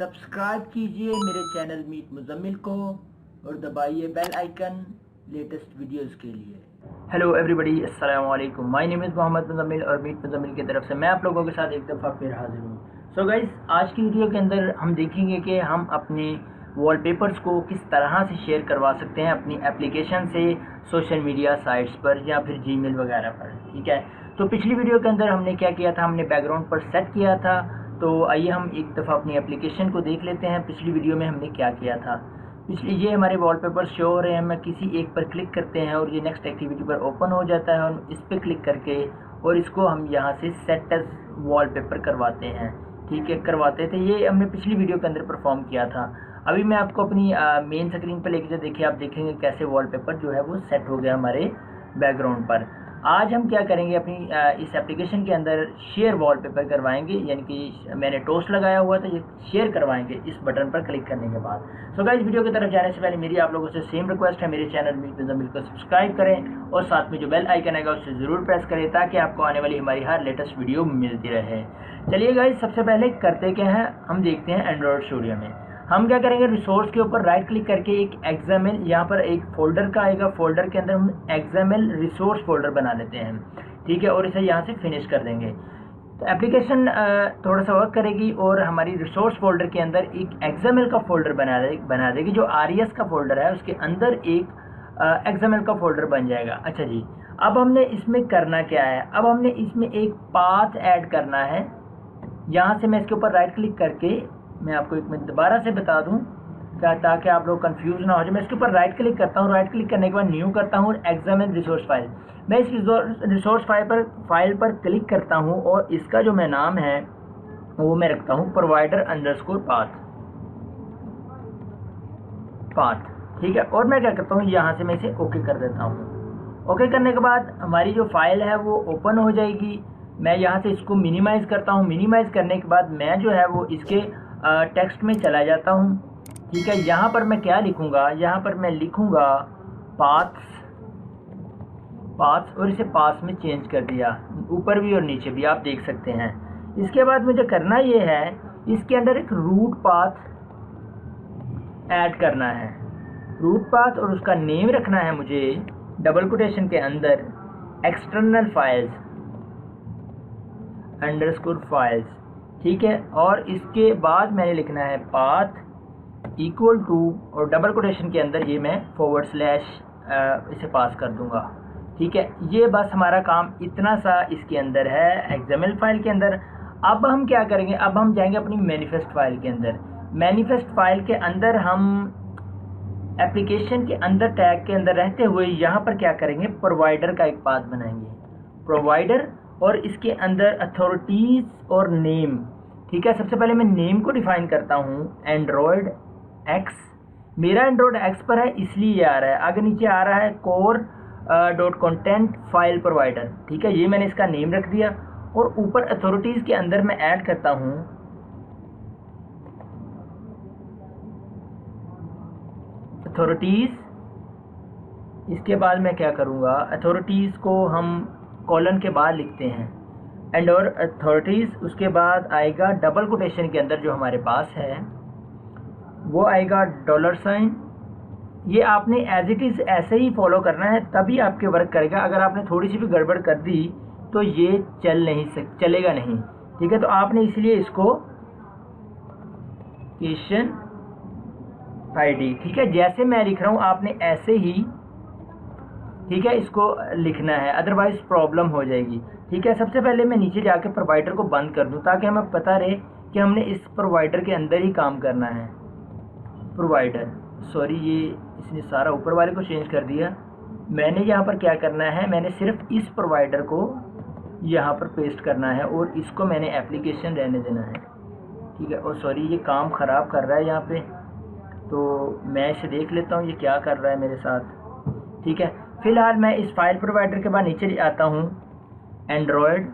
Subscribe कीजिए मेरे channel meet Muzammil को और दबाइए बेल आइकन लेटेस्ट वीडियोस के लिए। हेलो एवरीबॉडी, अस्सलाम वालेकुम। My name is Mohammed Muzammil और मीट मुजम्मिल की तरफ से मैं आप लोगों के साथ एक दफ़ा फिर हाजिर हूँ। सो गाइस, आज की वीडियो के अंदर हम देखेंगे कि हम अपने वॉलपेपर्स को किस तरह से शेयर करवा सकते हैं अपनी एप्लीकेशन से सोशल मीडिया साइट्स पर या फिर जीमेल वगैरह पर। ठीक है, तो पिछली वीडियो के अंदर हमने क्या किया था, हमने बैकग्राउंड पर सेट किया था। तो आइए हम एक दफ़ा अपनी एप्लीकेशन को देख लेते हैं पिछली वीडियो में हमने क्या किया था। पिछले ये हमारे वॉलपेपर शो हो रहे हैं, हम किसी एक पर क्लिक करते हैं और ये नेक्स्ट एक्टिविटी पर ओपन हो जाता है। हम इस पर क्लिक करके और इसको हम यहाँ से सेट एज वॉलपेपर करवाते हैं। ठीक है, करवाते थे, ये हमने पिछली वीडियो के अंदर परफॉर्म किया था। अभी मैं आपको अपनी मेन स्क्रीन पर लेके जो देखिए, आप देखेंगे कैसे वॉलपेपर जो है वो सेट हो गया हमारे बैकग्राउंड पर। आज हम क्या करेंगे, अपनी इस एप्लीकेशन के अंदर शेयर वॉलपेपर करवाएंगे, यानी कि मैंने टोस्ट लगाया हुआ था, ये शेयर करवाएंगे इस बटन पर क्लिक करने के बाद। सो गाइस, वीडियो की तरफ जाने से पहले मेरी आप लोगों से सेम रिक्वेस्ट है, मेरे चैनल मीट मुजम्मिल को सब्सक्राइब करें और साथ में जो बेल आइकन आएगा उसे ज़रूर प्रेस करें ताकि आपको आने वाली हमारी हर लेटेस्ट वीडियो मिलती रहे। चलिए गाइस, सबसे पहले करते क्या है, हम देखते हैं एंड्रॉयड स्टूडियो में हम क्या करेंगे। रिसोर्स के ऊपर राइट क्लिक करके एक एक्सएमएल, यहाँ पर एक फोल्डर का आएगा, फोल्डर के अंदर हम एक्सएमएल रिसोर्स फोल्डर बना लेते हैं। ठीक है, और इसे यहाँ से फिनिश कर देंगे तो एप्लीकेशन थोड़ा सा वर्क करेगी और हमारी रिसोर्स फोल्डर के अंदर एक एक्सएमएल का फोल्डर बना देगी। जो आरईएस का फोल्डर है उसके अंदर एक एक्सएमएल का फोल्डर बन जाएगा। अच्छा जी, अब हमने इसमें करना क्या है, अब हमने इसमें एक पाथ ऐड करना है। यहाँ से मैं इसके ऊपर राइट क्लिक करके, मैं आपको एक मिनट दोबारा से बता दूं क्या, ताकि आप लोग कंफ्यूज ना हो जाए। मैं इसके ऊपर राइट क्लिक करता हूँ, राइट क्लिक करने के बाद न्यू करता हूँ एक्सएमएल रिसोर्स फाइल। मैं इस रिसोर्स फाइल पर क्लिक करता हूँ और इसका जो मैं नाम है वो मैं रखता हूँ प्रोवाइडर अंडरस्कोर पाथ। ठीक है, और मैं क्या करता हूँ, यहाँ से मैं इसे ओके कर देता हूँ। ओके करने के बाद हमारी जो फाइल है वो ओपन हो जाएगी। मैं यहाँ से इसको मिनिमाइज़ करता हूँ। मिनिमाइज़ करने के बाद मैं जो है वो इसके टेक्स्ट में चला जाता हूँ। ठीक है, यहाँ पर मैं क्या लिखूँगा, यहाँ पर मैं लिखूँगा पाथ्स और इसे पास में चेंज कर दिया, ऊपर भी और नीचे भी आप देख सकते हैं। इसके बाद मुझे करना ये है, इसके अंदर एक रूट पाथ ऐड करना है, रूट पाथ, और उसका नेम रखना है मुझे डबल कोटेशन के अंदर एक्सटर्नल फाइल्स अंडरस्कोर फाइल्स। ठीक है, और इसके बाद मैंने लिखना है पाथ इक्वल टू, और डबल कोटेशन के अंदर ये मैं फॉरवर्ड स्लैश इसे पास कर दूंगा। ठीक है, ये बस हमारा काम इतना सा इसके अंदर है एक्सएमएल फाइल के अंदर। अब हम क्या करेंगे, अब हम जाएंगे अपनी मैनिफेस्ट फाइल के अंदर। मैनिफेस्ट फाइल के अंदर हम एप्लीकेशन के अंदर टैग के अंदर रहते हुए यहाँ पर क्या करेंगे, प्रोवाइडर का एक पाथ बनाएंगे, प्रोवाइडर, और इसके अंदर अथॉरिटीज़ और नेम। ठीक है, सबसे पहले मैं नेम को डिफाइन करता हूँ एंड्रॉयड एक्स। मेरा एंड्रॉयड एक्स पर है इसलिए ये आ रहा है। आगे नीचे आ रहा है core dot content file provider. ठीक है, ये मैंने इसका नेम रख दिया। और ऊपर अथॉरिटीज़ के अंदर मैं ऐड करता हूँ अथॉरिटीज़। इसके बाद मैं क्या करूँगा, अथॉरिटीज़ को हम कॉलन के बाद लिखते हैं एंड और अथॉरिटीज़। उसके बाद आएगा डबल कोटेशन के अंदर जो हमारे पास है वो आएगा $। ये आपने एज इट इज़ ऐसे ही फॉलो करना है, तभी आपके वर्क करेगा। अगर आपने थोड़ी सी भी गड़बड़ कर दी तो ये चलेगा नहीं। ठीक है, तो आपने इसलिए इसको एप्लीकेशन ID, ठीक है, जैसे मैं लिख रहा हूँ आपने ऐसे ही, ठीक है, इसको लिखना है, अदरवाइज प्रॉब्लम हो जाएगी। ठीक है, सबसे पहले मैं नीचे जाके प्रोवाइडर को बंद कर दूं ताकि हमें पता रहे कि हमने इस प्रोवाइडर के अंदर ही काम करना है। प्रोवाइडर, सॉरी, ये इसने सारा ऊपर वाले को चेंज कर दिया। मैंने यहाँ पर क्या करना है, मैंने सिर्फ इस प्रोवाइडर को यहाँ पर पेस्ट करना है और इसको मैंने एप्लीकेशन रहने देना है। ठीक है, और सॉरी, ये काम ख़राब कर रहा है यहाँ पे, तो मैं इसे देख लेता हूँ ये क्या कर रहा है मेरे साथ। ठीक है, फिलहाल मैं इस फाइल प्रोवाइडर के बाद नीचे आता हूँ एंड्रॉयड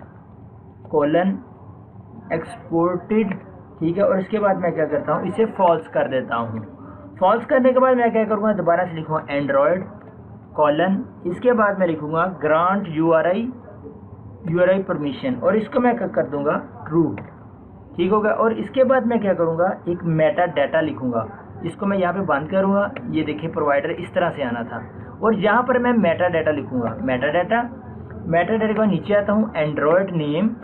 कोलन एक्सपोर्टेड। ठीक है, और इसके बाद मैं क्या करता हूँ, इसे फॉल्स कर देता हूँ। फॉल्स करने के बाद मैं क्या करूँगा, दोबारा से लिखूँगा एंड्रॉयड कोलन, इसके बाद मैं लिखूँगा ग्रांट URI परमिशन, और इसको मैं कर दूँगा ट्रू। ठीक होगा। और इसके बाद मैं क्या करूँगा, एक मेटा डाटा लिखूँगा, इसको मैं यहाँ पे बंद करूँगा। ये देखिए प्रोवाइडर इस तरह से आना था, और यहाँ पर मैं मेटा डाटा लिखूँगा। मेटा डाटा के बाद नीचे आता हूँ, एंड्रॉयड नेम।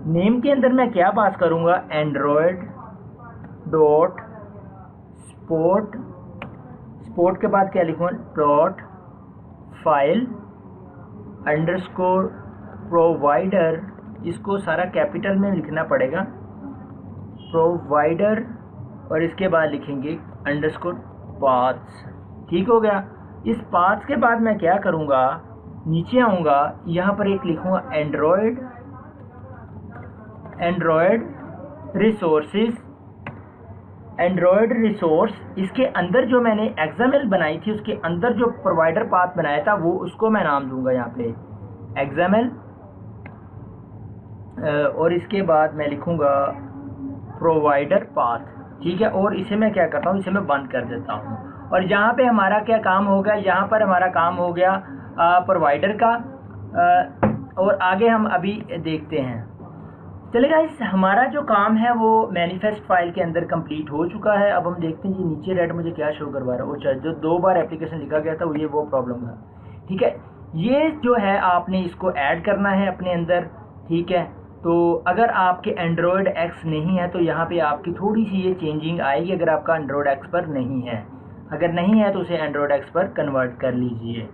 नेम के अंदर मैं क्या पास करूँगा, एंड्रॉयड डॉट स्पोर्ट। स्पोर्ट के बाद क्या लिखूँगा, डॉट फाइल अंडरस्कोर प्रोवाइडर। इसको सारा कैपिटल में लिखना पड़ेगा, प्रोवाइडर, और इसके बाद लिखेंगे अंडरस्कोर पाथ्स। ठीक हो गया। इस पाथ्स के बाद मैं क्या करूँगा, नीचे आऊँगा, यहाँ पर एक लिखूँगा एंड्रॉयड रिसोर्सेज, एंड्रॉयड रिसोर्स। इसके अंदर जो मैंने एक्सएमएल बनाई थी, उसके अंदर जो प्रोवाइडर पाथ बनाया था वो, उसको मैं नाम दूंगा यहाँ पे एक्सएमएल, और इसके बाद मैं लिखूँगा प्रोवाइडर पाथ। ठीक है। और इसे मैं क्या करता हूँ, इसे मैं बंद कर देता हूँ। और यहाँ पे हमारा क्या काम हो गया, यहाँ पर हमारा काम हो गया प्रोवाइडर का। और आगे हम अभी देखते हैं। चलिए गाइस, हमारा जो काम है वो मैनिफेस्ट फाइल के अंदर कंप्लीट हो चुका है। अब हम देखते हैं ये नीचे रेड मुझे क्या शो करवा रहा है, वो जो 2 बार एप्लीकेशन लिखा गया था वो प्रॉब्लम था। ठीक है। ये जो है आपने इसको ऐड करना है अपने अंदर। ठीक है। तो अगर आपके एंड्रॉयड एक्स नहीं है तो यहाँ पे आपकी थोड़ी सी ये चेंजिंग आएगी, अगर आपका एंड्रॉयड एक्स पर नहीं है। अगर नहीं है तो उसे एंड्रॉयड एक्स पर कन्वर्ट कर लीजिए।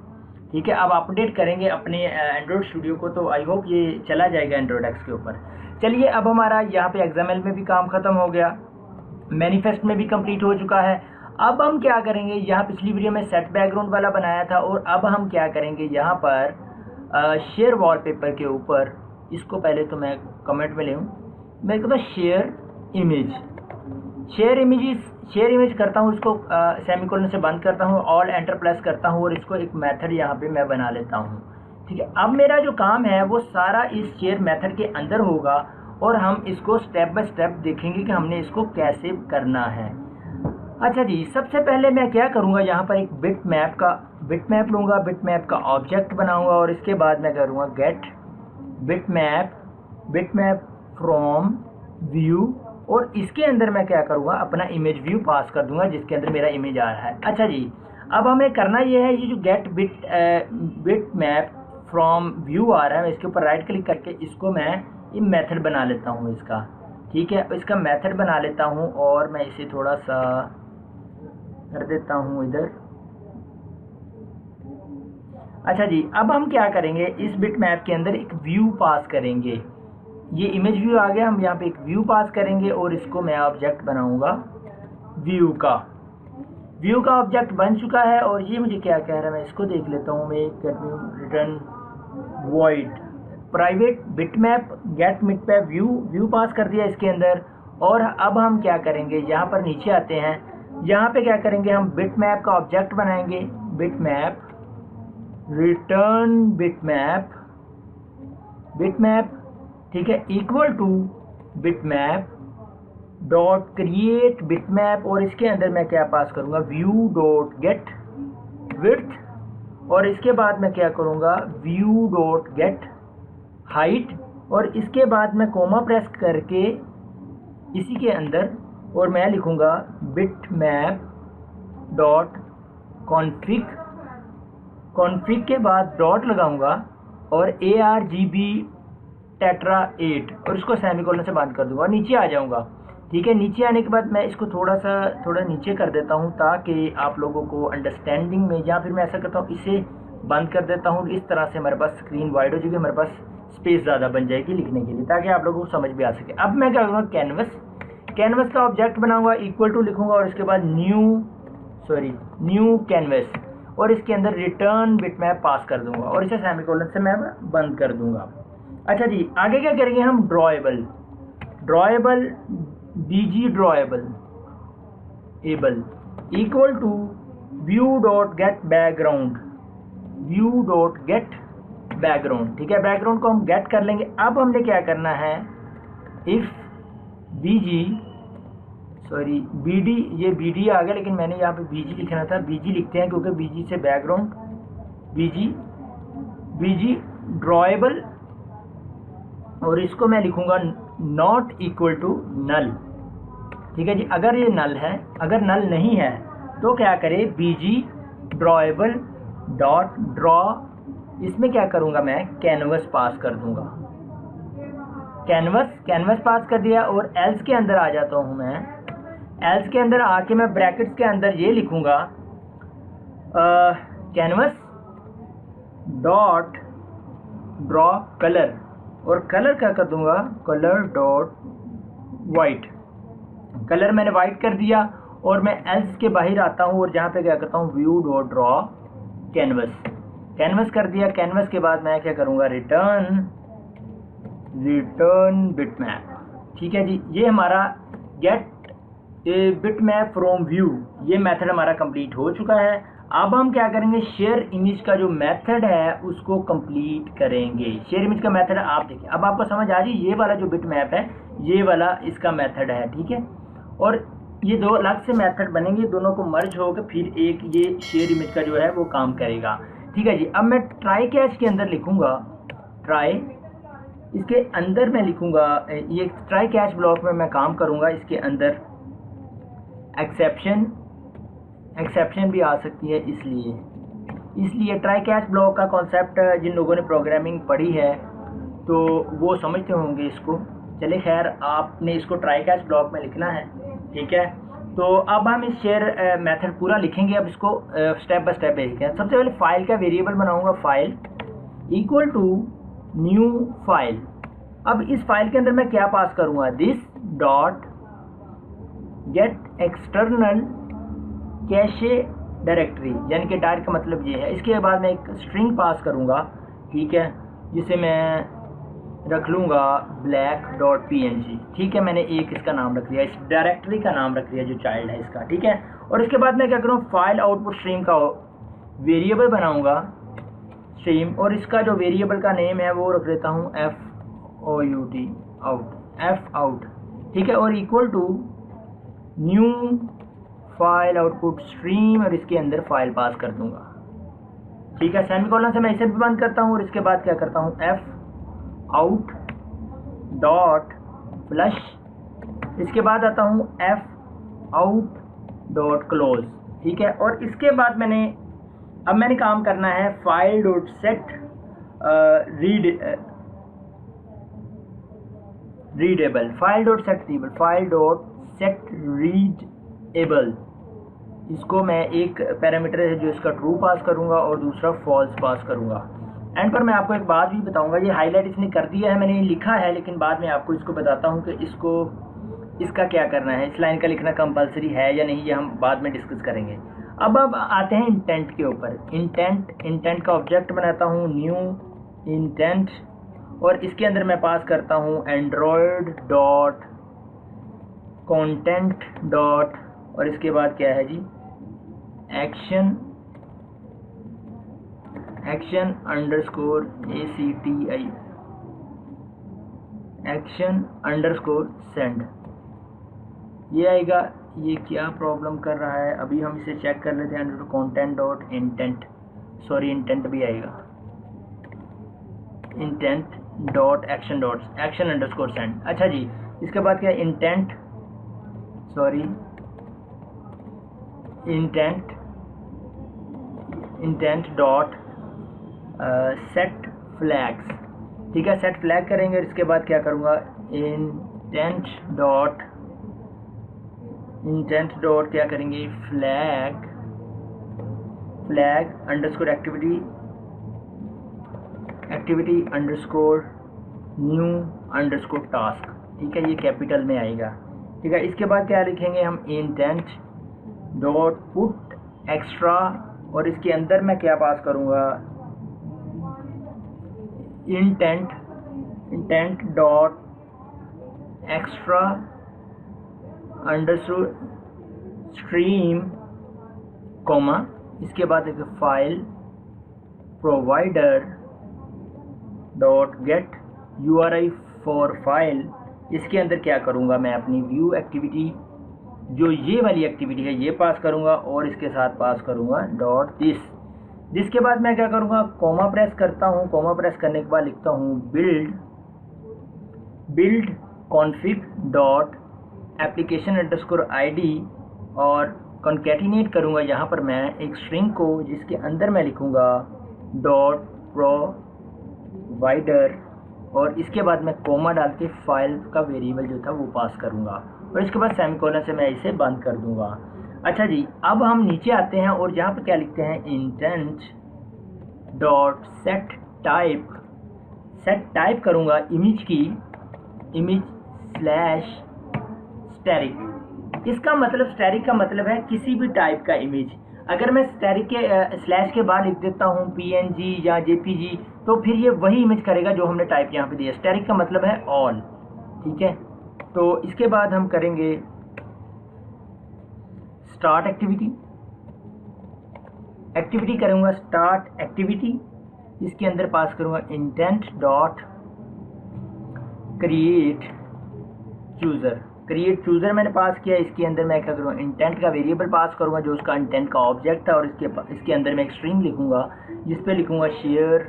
ठीक है। अब अपडेट करेंगे अपने एंड्रॉयड स्टूडियो को, तो आई होप ये चला जाएगा एंड्रॉयड एक्स के ऊपर। चलिए, अब हमारा यहाँ पे एक्सएमएल में भी काम ख़त्म हो गया, मैनिफेस्ट में भी कंप्लीट हो चुका है। अब हम क्या करेंगे, यहाँ पिछली वीडियो में सेट बैकग्राउंड वाला बनाया था, और अब हम क्या करेंगे, यहाँ पर शेयर वॉलपेपर के ऊपर, इसको पहले तो मैं कमेंट में ले लूँ, मैं कहता हूँ शेयर इमेज करता हूँ, इसको सेमीकोलन से बंद करता हूँ, ऑल एंटर प्रेस करता हूँ, और इसको एक मेथड यहाँ पे मैं बना लेता हूँ। ठीक है। अब मेरा जो काम है वो सारा इस शेयर मेथड के अंदर होगा, और हम इसको स्टेप बाय स्टेप देखेंगे कि हमने इसको कैसे करना है। अच्छा जी, सबसे पहले मैं क्या करूँगा, यहाँ पर एक बिट मैप लूँगा, बिट मैप का ऑब्जेक्ट बनाऊँगा, और इसके बाद मैं करूँगा get bitmap from view, और इसके अंदर मैं क्या करूँगा, अपना इमेज व्यू पास कर दूँगा जिसके अंदर मेरा इमेज आ रहा है। अच्छा जी, अब हमें करना ये है, ये जो get bitmap from view आ रहा है, मैं इसके ऊपर राइट क्लिक करके इसको मैं ये मेथड बना लेता हूँ इसका। ठीक है। इसका मेथड बना लेता हूँ, और मैं इसे थोड़ा सा कर देता हूँ इधर। अच्छा जी, अब हम क्या करेंगे, इस बिट मैप के अंदर एक व्यू पास करेंगे। ये इमेज व्यू आ गया, हम यहाँ पे एक व्यू पास करेंगे, और इसको मैं ऑब्जेक्ट बनाऊंगा व्यू का ऑब्जेक्ट बन चुका है। और ये मुझे क्या कह रहा है, मैं इसको देख लेता हूँ। मैं return void private bitmap get bitmap view pass कर दिया इसके अंदर। और अब हम क्या करेंगे, यहाँ पर नीचे आते हैं, यहाँ पे क्या करेंगे, हम बिट मैप का ऑब्जेक्ट बनाएंगे, bit map return bit map, ठीक है, equal two bit map dot create bit map, और इसके अंदर मैं क्या पास करूँगा, व्यू डॉट गेट विड्थ, और इसके बाद मैं क्या करूँगा, व्यू डॉट गेट हाइट, और इसके बाद मैं कोमा प्रेस करके इसी के अंदर, और मैं लिखूँगा बिट मैप डॉट कॉन्फिग के बाद डॉट लगाऊंगा, और ARGB टेट्रा 8, और इसको सेमीकोलन से बंद कर दूंगा, और नीचे आ जाऊंगा। ठीक है। नीचे आने के बाद मैं इसको थोड़ा नीचे कर देता हूं, ताकि आप लोगों को अंडरस्टैंडिंग में, या फिर मैं ऐसा करता हूं, इसे बंद कर देता हूं, इस तरह से हमारे पास स्क्रीन वाइड हो जाएगी, हमारे पास स्पेस ज़्यादा बन जाएगी लिखने के लिए, ताकि आप लोगों को समझ भी आ सके। अब मैं क्या करूँगा, कैनवस का ऑब्जेक्ट बनाऊंगा, इक्वल टू लिखूंगा, और इसके बाद न्यू कैनवस, और इसके अंदर रिटर्न बिट मैप पास कर दूंगा, और इसे सेमीकोलन से मैं बंद कर दूंगा। अच्छा जी, आगे क्या करेंगे हम, drawable BG drawable able equal to view dot get background, ठीक है। बैकग्राउंड को हम गेट कर लेंगे। अब हमने क्या करना है, इफ BD, ये BD आ गया, लेकिन मैंने यहाँ पे BG लिखना था, BG लिखते हैं क्योंकि BG से बैकग्राउंड, BG ड्रॉएबल, और इसको मैं लिखूँगा नॉट इक्वल टू नल। ठीक है जी, अगर ये नल है, अगर नल नहीं है तो क्या करे, बीजी ड्रॉएबल डॉट ड्रॉ, इसमें क्या करूँगा मैं, कैनवस पास कर दूँगा। कैनवस पास कर दिया और एल्स के अंदर आ जाता हूँ मैं। एल्स के अंदर आके मैं ब्रैकेट्स के अंदर ये लिखूँगा कैनवस डॉट ड्रॉ कलर, और कलर क्या कर दूँगा, कलर डॉट वाइट। कलर मैंने वाइट कर दिया और मैं एल्स के बाहर आता हूँ और जहाँ पे क्या करता हूँ, व्यू डॉट ड्रॉ कैनवस कर दिया। कैनवस के बाद मैं क्या करूँगा, रिटर्न बिटमैप। ठीक है जी, ये हमारा गेट बिटमैप फ्रॉम व्यू, ये मेथड हमारा कंप्लीट हो चुका है। अब हम क्या करेंगे, शेयर इमेज का जो मेथड है उसको कंप्लीट करेंगे। शेयर इमेज का मेथड आप देखिए, अब आपको समझ आ जाए, ये वाला जो बिटमैप है ये वाला इसका मेथड है। ठीक है, और ये दो अलग से मेथड बनेंगे, दोनों को मर्ज होकर फिर एक ये शेयर इमेज का जो है वो काम करेगा। ठीक है जी, अब मैं ट्राई कैच के अंदर लिखूँगा, ट्राई, इसके अंदर मैं लिखूँगा, ये ट्राई कैच ब्लॉक में मैं काम करूँगा, इसके अंदर एक्सेप्शन भी आ सकती है, इसलिए ट्राई कैच ब्लॉक का कॉन्सेप्ट जिन लोगों ने प्रोग्रामिंग पढ़ी है तो वो समझते होंगे इसको। चलिए खैर, आपने इसको ट्राई कैच ब्लॉक में लिखना है। ठीक है, तो अब हम इस शेयर मेथड पूरा लिखेंगे। अब इसको स्टेप बाय स्टेप लिखेंगे। सबसे पहले फाइल का वेरिएबल बनाऊंगा, file equal to new file. अब इस फाइल के अंदर मैं क्या पास करूंगा, this dot get external cache directory, यानी कि डायरेक्ट का मतलब ये है। इसके बाद मैं एक स्ट्रिंग पास करूंगा, ठीक है, जिसे मैं रख लूँगा black.png। ठीक है, मैंने एक इसका नाम रख लिया, इस डायरेक्टरी का नाम रख लिया जो चाइल्ड है इसका। ठीक है, और इसके बाद मैं क्या करूँ, फाइल आउटपुट स्ट्रीम का वेरिएबल बनाऊँगा स्ट्रीम, और इसका जो वेरिएबल का नेम है वो रख लेता हूँ f out। ठीक है, और equal to new file output stream, और इसके अंदर फाइल पास कर दूँगा। ठीक है, सेमीकोलन से मैं इसे भी बंद करता हूँ और इसके बाद क्या करता हूँ, f out डॉट फ्लश, इसके बाद आता हूँ f out डॉट क्लोज। ठीक है, और इसके बाद मैंने काम करना है file dot set readable, file dot set readable. इसको मैं एक पैरामीटर है जो इसका ट्रू पास करूँगा और दूसरा फॉल्स पास करूँगा। एंड पर मैं आपको एक बात भी बताऊंगा, ये हाईलाइट इसने कर दिया है, मैंने लिखा है, लेकिन बाद में आपको इसको बताता हूँ कि इसका क्या करना है, इस लाइन का लिखना कंपलसरी है या नहीं, ये हम बाद में डिस्कस करेंगे। अब आते हैं इंटेंट के ऊपर। इंटेंट का ऑब्जेक्ट बनाता हूँ, न्यू इंटेंट, और इसके अंदर मैं पास करता हूँ एंड्रॉयड डॉट कॉन्टेंट डॉट, और इसके बाद क्या है जी, action underscore ACTI, action underscore send, ये आएगा। ये क्या प्रॉब्लम कर रहा है, अभी हम इसे चेक कर लेते हैं। Content dot intent, sorry intent भी आएगा, intent dot action underscore send. अच्छा जी, इसके बाद क्या, इंटेंट डॉट सेट फ्लैग्स। ठीक है, सेट फ्लैग करेंगे। इसके बाद क्या करूँगा, इंटेंट डॉट क्या करेंगे, flag underscore activity underscore new underscore task. ठीक है, ये कैपिटल में आएगा। ठीक है, इसके बाद क्या लिखेंगे हम, इंटेंट डॉट पुट एक्स्ट्रा, और इसके अंदर मैं क्या पास करूँगा, intent dot extra underscore stream, comma, इसके बाद एक file provider dot gate URI for file. इसके अंदर क्या करूँगा, मैं अपनी व्यू एक्टिविटी, जो ये वाली एक्टिविटी है, ये पास करूँगा, और इसके साथ पास करूँगा डॉट दिस के बाद मैं क्या करूँगा, कॉमा प्रेस करता हूँ। कॉमा प्रेस करने के बाद लिखता हूँ build config dot application underscore ID और कॉन्केटिनेट करूँगा यहाँ पर मैं एक स्ट्रिंग को, जिसके अंदर मैं लिखूँगा डॉट प्रोवाइडर और इसके बाद मैं कोमा डाल के फाइल का वेरिएबल जो था वो पास करूँगा और इसके बाद सेमीकोलन से मैं इसे बंद कर दूँगा। अच्छा जी, अब हम नीचे आते हैं और यहाँ पर क्या लिखते हैं, इंटेंट डॉट सेट टाइप करूँगा इमेज की, इमेज स्लैश स्टैटिक। इसका मतलब, स्टैटिक का मतलब है किसी भी टाइप का इमेज। अगर मैं स्टैटिक के स्लैश के बाद लिख देता हूँ PNG या JPG तो फिर ये वही इमेज करेगा जो हमने टाइप यहाँ पे दिया। स्टैटिक का मतलब है ऑल, ठीक है। तो इसके बाद हम करेंगे स्टार्ट एक्टिविटी करूँगा स्टार्ट एक्टिविटी। इसके अंदर पास करूँगा इंटेंट डॉट क्रिएट चूज़र मैंने पास किया। इसके अंदर मैं क्या करूँगा, इंटेंट का वेरिएबल पास करूँगा जो उसका इंटेंट का ऑब्जेक्ट था और इसके अंदर मैं एक स्ट्रिंग लिखूँगा जिस पे लिखूँगा शेयर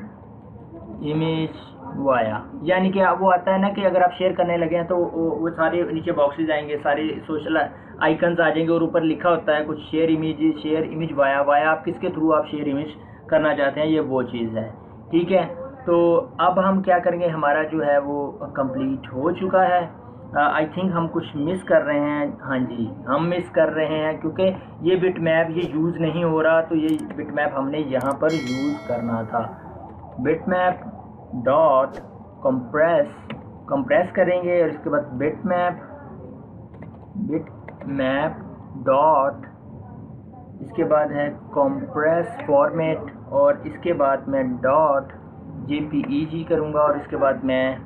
इमेज वाया। यानी कि वो आता है ना कि अगर आप शेयर करने लगे हैं तो वो सारे नीचे बॉक्सेस आएंगे, सारे सोशल आइकन्स आ जाएंगे और ऊपर लिखा होता है कुछ शेयर इमेज वाया आप किसके थ्रू आप शेयर इमेज करना चाहते हैं, ये वो चीज़ है, ठीक है। तो अब हम क्या करेंगे, हमारा जो है वो कंप्लीट हो चुका है। आई थिंक हम कुछ मिस कर रहे हैं। हाँ जी, हम मिस कर रहे हैं क्योंकि ये बिटमैप ये यूज़ नहीं हो रहा, तो ये बिटमैप हमने यहाँ पर यूज़ करना था। बिटमैप डॉट कंप्रेस करेंगे और इसके बाद बिटमैप डॉट, इसके बाद है कंप्रेस फॉर्मेट और इसके बाद मैं डॉट JPEG करूँगा और इसके बाद मैं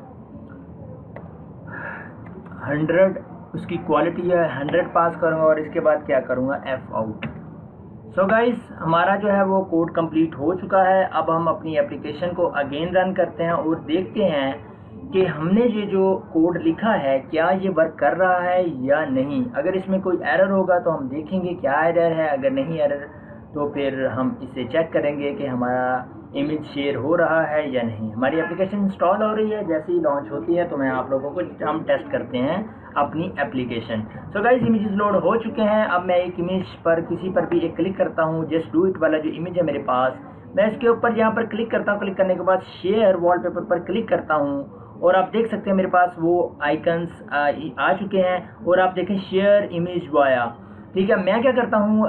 100 उसकी क्वालिटी है 100 पास करूँगा और इसके बाद क्या करूँगा, F आउट। सो गाइस, हमारा जो है वो कोड कंप्लीट हो चुका है। अब हम अपनी एप्लीकेशन को अगेन रन करते हैं और देखते हैं कि हमने ये जो कोड लिखा है क्या ये वर्क कर रहा है या नहीं। अगर इसमें कोई एरर होगा तो हम देखेंगे क्या एरर है, अगर नहीं एरर तो फिर हम इसे चेक करेंगे कि हमारा इमेज शेयर हो रहा है या नहीं। हमारी एप्लीकेशन इंस्टॉल हो रही है, जैसे ही लॉन्च होती है तो मैं आप लोगों को हम टेस्ट करते हैं अपनी application. So guys, images load हो चुके हैं। अब मैं एक इमेज पर किसी पर भी एक क्लिक करता हूँ, जस्ट डू इट वाला जो इमेज है मेरे पास, मैं इसके ऊपर यहाँ पर क्लिक करता हूँ। क्लिक करने के बाद शेयर वॉलपेपर पर क्लिक करता हूँ और आप देख सकते हैं मेरे पास वो आइकन्स आ चुके हैं और आप देखें शेयर इमेज वाया, ठीक है। मैं क्या करता हूँ,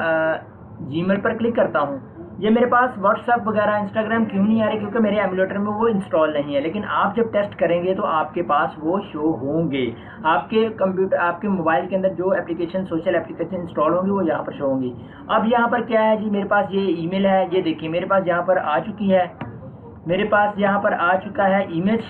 जीमेल पर क्लिक करता हूँ। ये मेरे पास व्हाट्सएप वगैरह इंस्टाग्राम क्यों नहीं आ रहे, क्योंकि मेरे एमुलेटर में वो इंस्टॉल नहीं है। लेकिन आप जब टेस्ट करेंगे तो आपके पास वो शो होंगे। आपके कंप्यूटर, आपके मोबाइल के अंदर जो एप्लीकेशन, सोशल एप्लीकेशन इंस्टॉल होंगी वो यहाँ पर शो होंगी। अब यहाँ पर क्या है जी, मेरे पास ये ईमेल है, ये देखिए मेरे पास यहाँ पर आ चुकी है, मेरे पास यहाँ पर आ चुका है इमेज।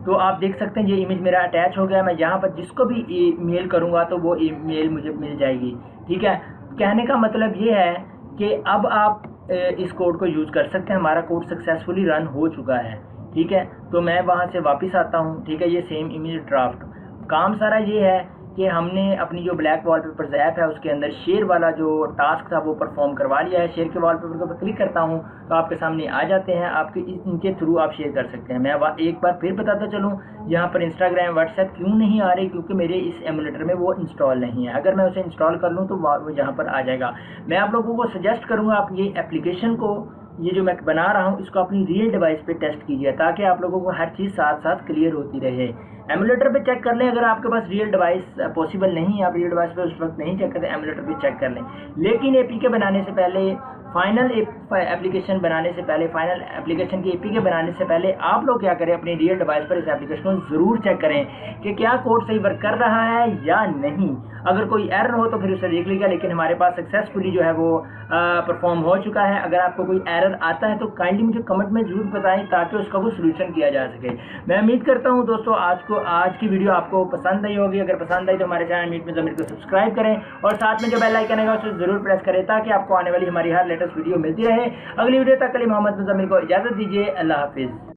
तो आप देख सकते हैं ये इमेज मेरा अटैच हो गया। मैं यहाँ पर जिसको भी ईमेल करूँगा तो वो ईमेल मुझे मिल जाएगी, ठीक है। कहने का मतलब ये है कि अब आप इस कोड को यूज़ कर सकते हैं। हमारा कोड सक्सेसफुली रन हो चुका है, ठीक है। तो मैं वहाँ से वापस आता हूँ, ठीक है। ये सेम इमेज ड्राफ्ट, काम सारा ये है कि हमने अपनी जो ब्लैक वॉलपेपर्स ऐप है उसके अंदर शेयर वाला जो टास्क था वो परफॉर्म करवा लिया है। शेयर के वॉलपेपर के ऊपर क्लिक करता हूँ तो आपके सामने आ जाते हैं, आपके इनके थ्रू आप शेयर कर सकते हैं। मैं एक बार फिर बताता चलूँ, यहाँ पर इंस्टाग्राम व्हाट्सएप क्यों नहीं आ रही, क्योंकि मेरे इस एमुलेटर में वो इंस्टॉल नहीं है। अगर मैं उसे इंस्टॉल कर लूँ तो वो यहाँ पर आ जाएगा। मैं आप लोगों को सजेस्ट करूँगा आप ये एप्लीकेशन को, ये जो मैं बना रहा हूँ इसको अपनी रियल डिवाइस पे टेस्ट कीजिए ताकि आप लोगों को हर चीज़ साथ साथ क्लियर होती रहे। एमुलेटर पे चेक कर लें, अगर आपके पास रियल डिवाइस पॉसिबल नहीं है, आप रियल डिवाइस पे उस वक्त नहीं चेक करते, एमुलेटर पे चेक कर लें। लेकिन एपीके बनाने से पहले, फाइनल एप्लीकेशन बनाने से पहले, फाइनल एप्लीकेशन की एपीके बनाने से पहले आप लोग क्या करें, अपनी रियल डिवाइस पर इस एप्लीकेशन को ज़रूर चेक करें कि क्या कोड सही वर्क कर रहा है या नहीं। अगर कोई एरर हो तो फिर उसे देख लीजिएगा, लेकिन हमारे पास सक्सेसफुली जो है वो परफॉर्म हो चुका है। अगर आपको कोई एरर आता है तो काइंडली मुझे कमेंट में ज़रूर बताएं ताकि उसका कोई सोल्यूशन किया जा सके। मैं उम्मीद करता हूँ दोस्तों आज की वीडियो आपको पसंद आई होगी। अगर पसंद आई तो हमारे चैनल मीट मुज़म्मिल को सब्सक्राइब करें और साथ में जो बेल आइकन है उसे ज़रूर प्रेस करें ताकि आपको आने वाली हमारी हर लेटेस्ट वीडियो मिलती रहे। अगली वीडियो तक के लिए मोहम्मद मुज़म्मिल को इजाज़त दीजिए। अल्लाह हाफिज़।